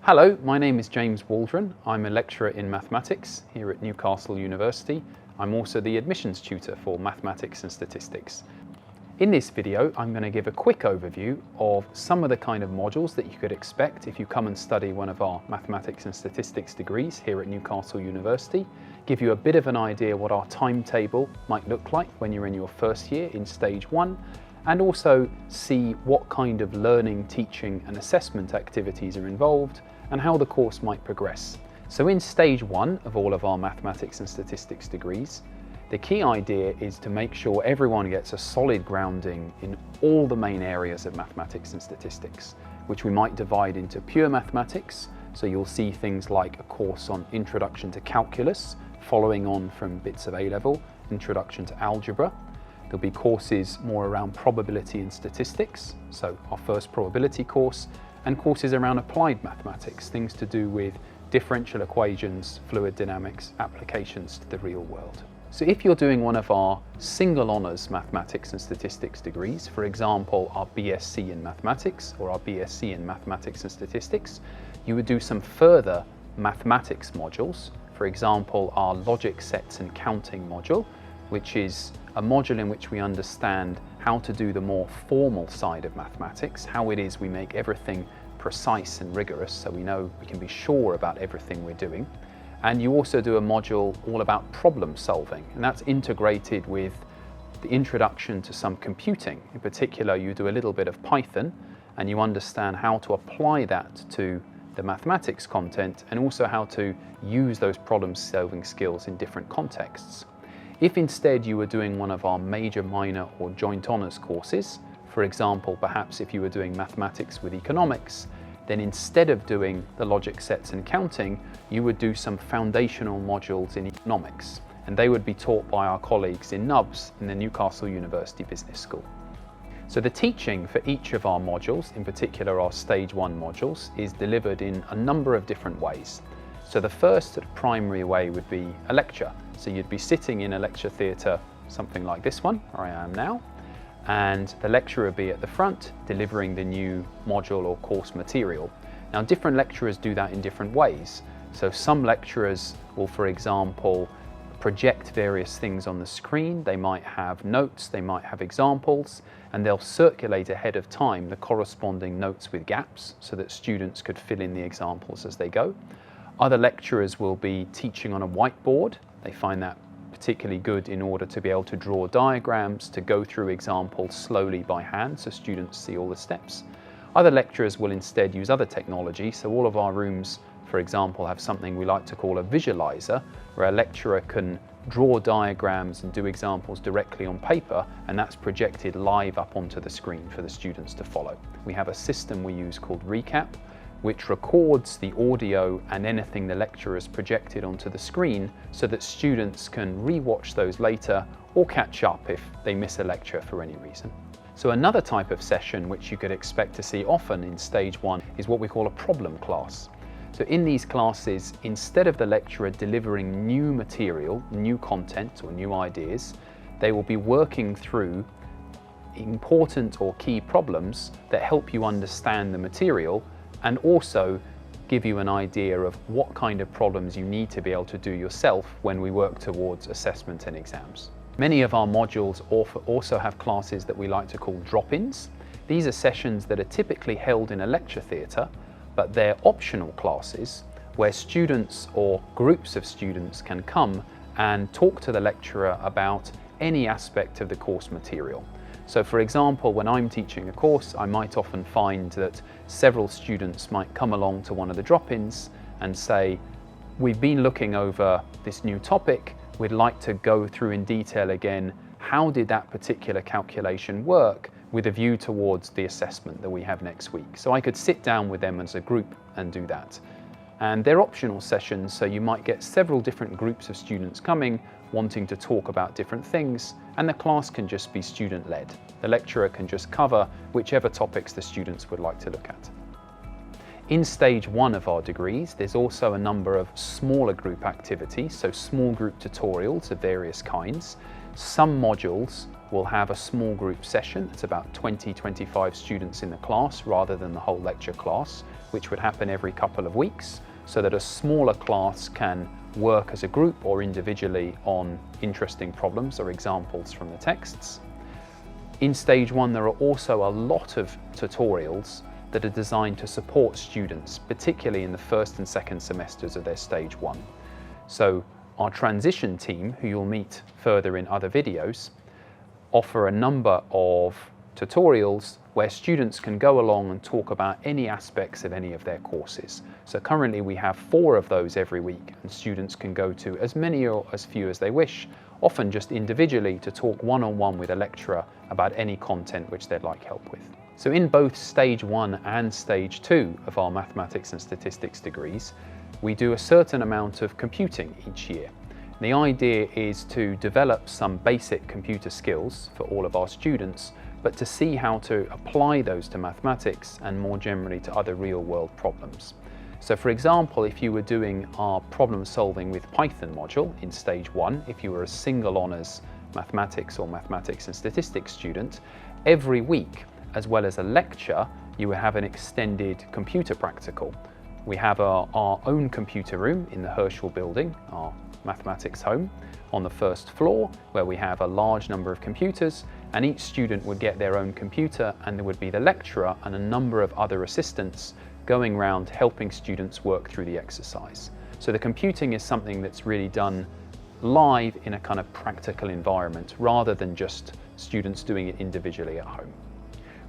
Hello, my name is James Waldron. I'm a lecturer in mathematics here at Newcastle University. I'm also the admissions tutor for mathematics and statistics. In this video, I'm going to give a quick overview of some of the kind of modules that you could expect if you come and study one of our mathematics and statistics degrees here at Newcastle University, give you a bit of an idea what our timetable might look like when you're in your first year in stage 1, and also see what kind of learning, teaching and assessment activities are involved and how the course might progress. So in stage 1 of all of our mathematics and statistics degrees, the key idea is to make sure everyone gets a solid grounding in all the main areas of mathematics and statistics, which we might divide into pure mathematics. So you'll see things like a course on Introduction to Calculus, following on from bits of A-level, Introduction to Algebra. There'll be courses more around probability and statistics, so our first probability course, and courses around applied mathematics, things to do with differential equations, fluid dynamics, applications to the real world. So if you're doing one of our single honours mathematics and statistics degrees, for example our BSc in mathematics or our BSc in mathematics and statistics, you would do some further mathematics modules, for example our logic sets and counting module, which is a module in which we understand how to do the more formal side of mathematics, how it is we make everything precise and rigorous so we know we can be sure about everything we're doing. And you also do a module all about problem solving, and that's integrated with the introduction to some computing. In particular, you do a little bit of Python and you understand how to apply that to the mathematics content and also how to use those problem solving skills in different contexts. If instead you were doing one of our major, minor or joint honours courses, for example, perhaps if you were doing mathematics with economics, then instead of doing the logic sets and counting, you would do some foundational modules in economics, and they would be taught by our colleagues in NUBS in the Newcastle University Business School. So the teaching for each of our modules, in particular our stage 1 modules, is delivered in a number of different ways. So the first primary way would be a lecture. So you'd be sitting in a lecture theatre, something like this one, where I am now, and the lecturer would be at the front delivering the new module or course material. Now different lecturers do that in different ways. So some lecturers will, for example, project various things on the screen. They might have notes, they might have examples, and they'll circulate ahead of time the corresponding notes with gaps so that students could fill in the examples as they go. Other lecturers will be teaching on a whiteboard. They find that particularly good in order to be able to draw diagrams, to go through examples slowly by hand so students see all the steps. Other lecturers will instead use other technology, so all of our rooms, for example, have something we like to call a visualizer, where a lecturer can draw diagrams and do examples directly on paper, and that's projected live up onto the screen for the students to follow. We have a system we use called Recap, which records the audio and anything the lecturer has projected onto the screen so that students can re-watch those later or catch up if they miss a lecture for any reason. So another type of session which you could expect to see often in stage 1 is what we call a problem class. So in these classes, instead of the lecturer delivering new material, new content or new ideas, they will be working through important or key problems that help you understand the material and also give you an idea of what kind of problems you need to be able to do yourself when we work towards assessment and exams. Many of our modules also have classes that we like to call drop-ins. These are sessions that are typically held in a lecture theatre, but they're optional classes where students or groups of students can come and talk to the lecturer about any aspect of the course material. So for example, when I'm teaching a course, I might often find that several students might come along to one of the drop-ins and say, we've been looking over this new topic, we'd like to go through in detail again, how did that particular calculation work with a view towards the assessment that we have next week. So I could sit down with them as a group and do that. And they're optional sessions, so you might get several different groups of students coming, wanting to talk about different things, and the class can just be student-led. The lecturer can just cover whichever topics the students would like to look at. In stage 1 of our degrees, there's also a number of smaller group activities, so small group tutorials of various kinds. Some modules will have a small group session. It's about 20-25 students in the class rather than the whole lecture class, which would happen every couple of weeks, so that a smaller class can work as a group or individually on interesting problems or examples from the texts. In stage 1, there are also a lot of tutorials that are designed to support students, particularly in the first and second semesters of their stage 1. So our transition team, who you'll meet further in other videos, offer a number of tutorials where students can go along and talk about any aspects of any of their courses. So currently we have 4 of those every week, and students can go to as many or as few as they wish, often just individually to talk one-on-one with a lecturer about any content which they'd like help with. So in both stage 1 and stage 2 of our mathematics and statistics degrees, we do a certain amount of computing each year. The idea is to develop some basic computer skills for all of our students, but to see how to apply those to mathematics and more generally to other real-world problems. So for example, if you were doing our problem solving with Python module in stage 1, if you were a single honours mathematics or mathematics and statistics student, every week, as well as a lecture, you would have an extended computer practical. We have our own computer room in the Herschel building, our mathematics home, on the first floor, where we have a large number of computers, and each student would get their own computer, and there would be the lecturer and a number of other assistants going around helping students work through the exercise. So the computing is something that's really done live in a kind of practical environment rather than just students doing it individually at home.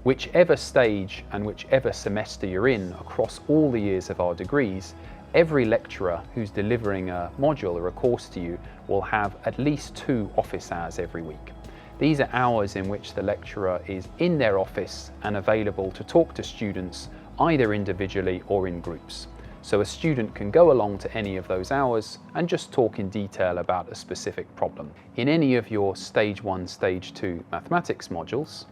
Whichever stage and whichever semester you're in across all the years of our degrees, every lecturer who's delivering a module or a course to you will have at least 2 office hours every week. These are hours in which the lecturer is in their office and available to talk to students either individually or in groups. So a student can go along to any of those hours and just talk in detail about a specific problem. In any of your stage 1, stage 2 mathematics modules,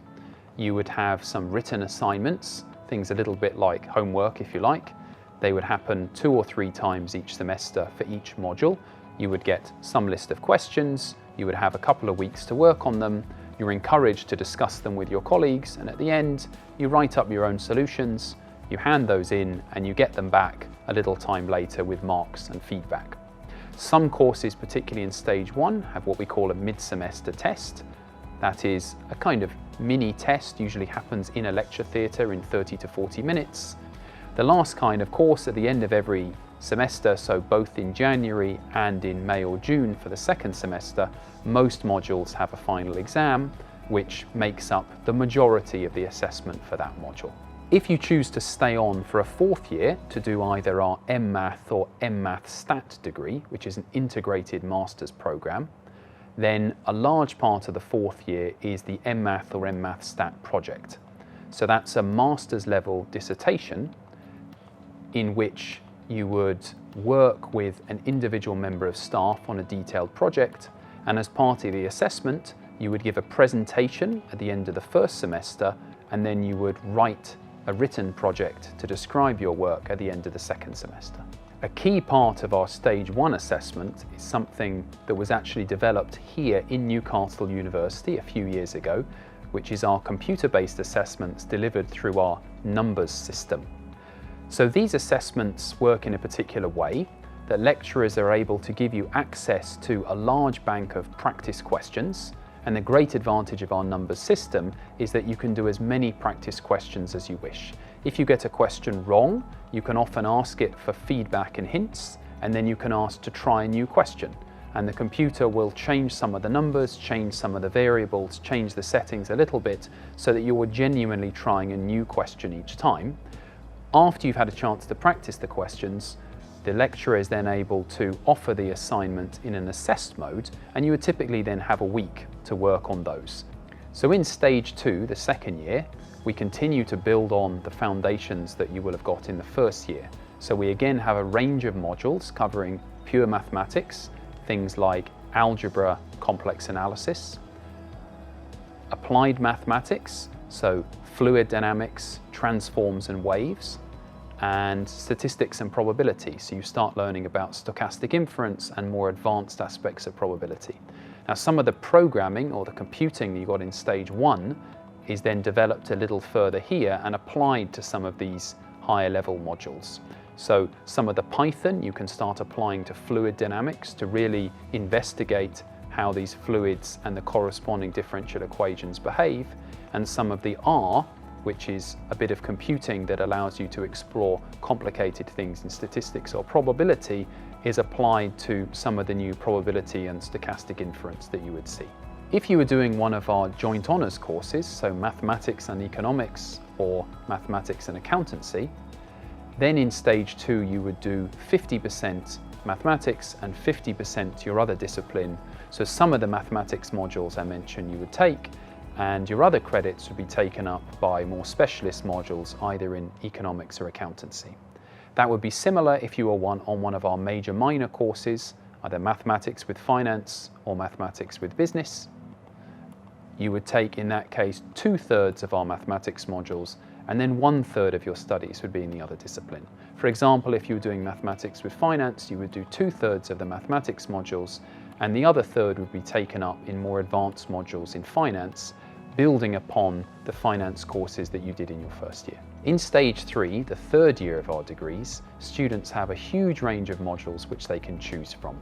you would have some written assignments, things a little bit like homework if you like. They would happen 2 or 3 times each semester for each module. You would get some list of questions, you would have a couple of weeks to work on them, you're encouraged to discuss them with your colleagues, and at the end you write up your own solutions, you hand those in and you get them back a little time later with marks and feedback. Some courses, particularly in stage 1, have what we call a mid-semester test. That is a kind of mini test, usually happens in a lecture theatre in 30 to 40 minutes. The last kind of course at the end of every semester, so both in January and in May or June for the second semester, most modules have a final exam, which makes up the majority of the assessment for that module. If you choose to stay on for a 4th year to do either our MMath or MMath Stat degree, which is an integrated master's programme, then a large part of the 4th year is the MMath or MMath Stat project. So that's a master's level dissertation in which you would work with an individual member of staff on a detailed project, and as part of the assessment you would give a presentation at the end of the first semester, and then you would write a written project to describe your work at the end of the second semester. A key part of our stage 1 assessment is something that was actually developed here in Newcastle University a few years ago, which is our computer-based assessments delivered through our numbers system. So these assessments work in a particular way that lecturers are able to give you access to a large bank of practice questions, and the great advantage of our numbers system is that you can do as many practice questions as you wish. If you get a question wrong, you can often ask it for feedback and hints, and then you can ask to try a new question. And the computer will change some of the numbers, change some of the variables, change the settings a little bit so that you're genuinely trying a new question each time. After you've had a chance to practice the questions, the lecturer is then able to offer the assignment in an assessed mode, and you would typically then have a week to work on those. So in stage 2, the second year, we continue to build on the foundations that you will have got in the first year. So we again have a range of modules covering pure mathematics, things like algebra, complex analysis, applied mathematics, so fluid dynamics, transforms and waves, and statistics and probability. So you start learning about stochastic inference and more advanced aspects of probability. Now some of the programming or the computing you got in stage 1 is then developed a little further here and applied to some of these higher level modules. So some of the Python you can start applying to fluid dynamics to really investigate how these fluids and the corresponding differential equations behave, and some of the R, which is a bit of computing that allows you to explore complicated things in statistics or probability, is applied to some of the new probability and stochastic inference that you would see. If you were doing one of our joint honours courses, so mathematics and economics or mathematics and accountancy, then in stage 2 you would do 50% mathematics and 50% your other discipline. So some of the mathematics modules I mentioned you would take, and your other credits would be taken up by more specialist modules either in economics or accountancy. That would be similar if you were on one of our major minor courses, either mathematics with finance or mathematics with business. You would take, in that case, 2/3 of our mathematics modules, and then 1/3 of your studies would be in the other discipline. For example, if you were doing mathematics with finance, you would do 2/3 of the mathematics modules, and the other third would be taken up in more advanced modules in finance, building upon the finance courses that you did in your first year. In stage 3, the third year of our degrees, students have a huge range of modules which they can choose from,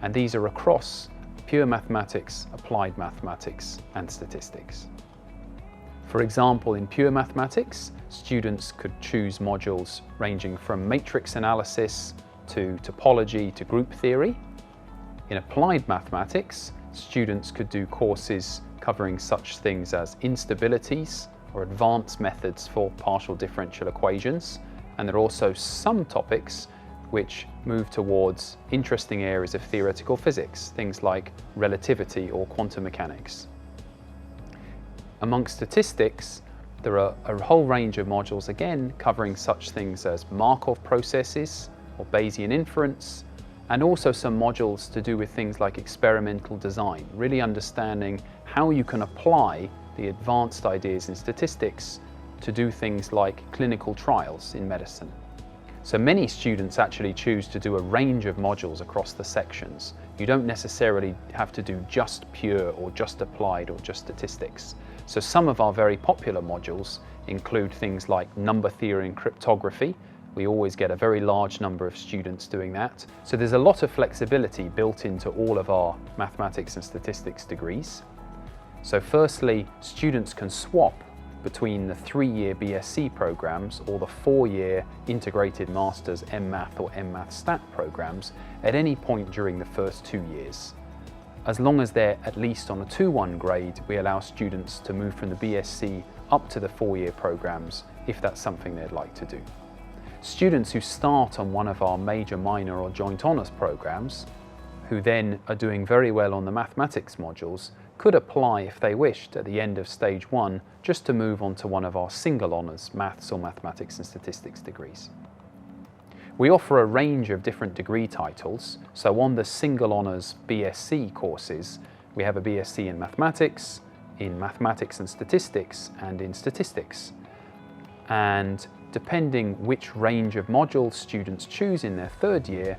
and these are across pure mathematics, applied mathematics, and statistics. For example, in pure mathematics, students could choose modules ranging from matrix analysis to topology to group theory. In applied mathematics, students could do courses covering such things as instabilities or advanced methods for partial differential equations, and there are also some topics which move towards interesting areas of theoretical physics, things like relativity or quantum mechanics. Amongst statistics, there are a whole range of modules again covering such things as Markov processes or Bayesian inference, and also some modules to do with things like experimental design, really understanding how you can apply the advanced ideas in statistics to do things like clinical trials in medicine. So many students actually choose to do a range of modules across the sections. You don't necessarily have to do just pure or just applied or just statistics. So some of our very popular modules include things like number theory and cryptography. We always get a very large number of students doing that. So there's a lot of flexibility built into all of our mathematics and statistics degrees. So firstly, students can swap between the 3-year BSc programs or the 4-year integrated masters MMath or MMath Stat programs at any point during the first 2 years. As long as they're at least on a 2-1 grade, we allow students to move from the BSc up to the 4-year programs if that's something they'd like to do. Students who start on one of our major minor or joint honours programs, who then are doing very well on the mathematics modules, could apply if they wished at the end of stage 1 just to move on to one of our single honours maths or mathematics and statistics degrees. We offer a range of different degree titles, so on the single honours BSc courses we have a BSc in mathematics and statistics, and in statistics. And depending which range of modules students choose in their 3rd year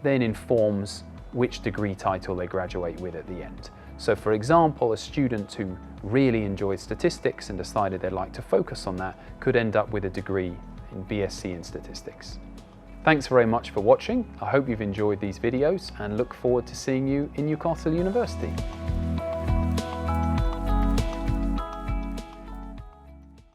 then informs which degree title they graduate with at the end. So for example, a student who really enjoyed statistics and decided they'd like to focus on that could end up with a degree in BSc in statistics. Thanks very much for watching. I hope you've enjoyed these videos and look forward to seeing you in Newcastle University.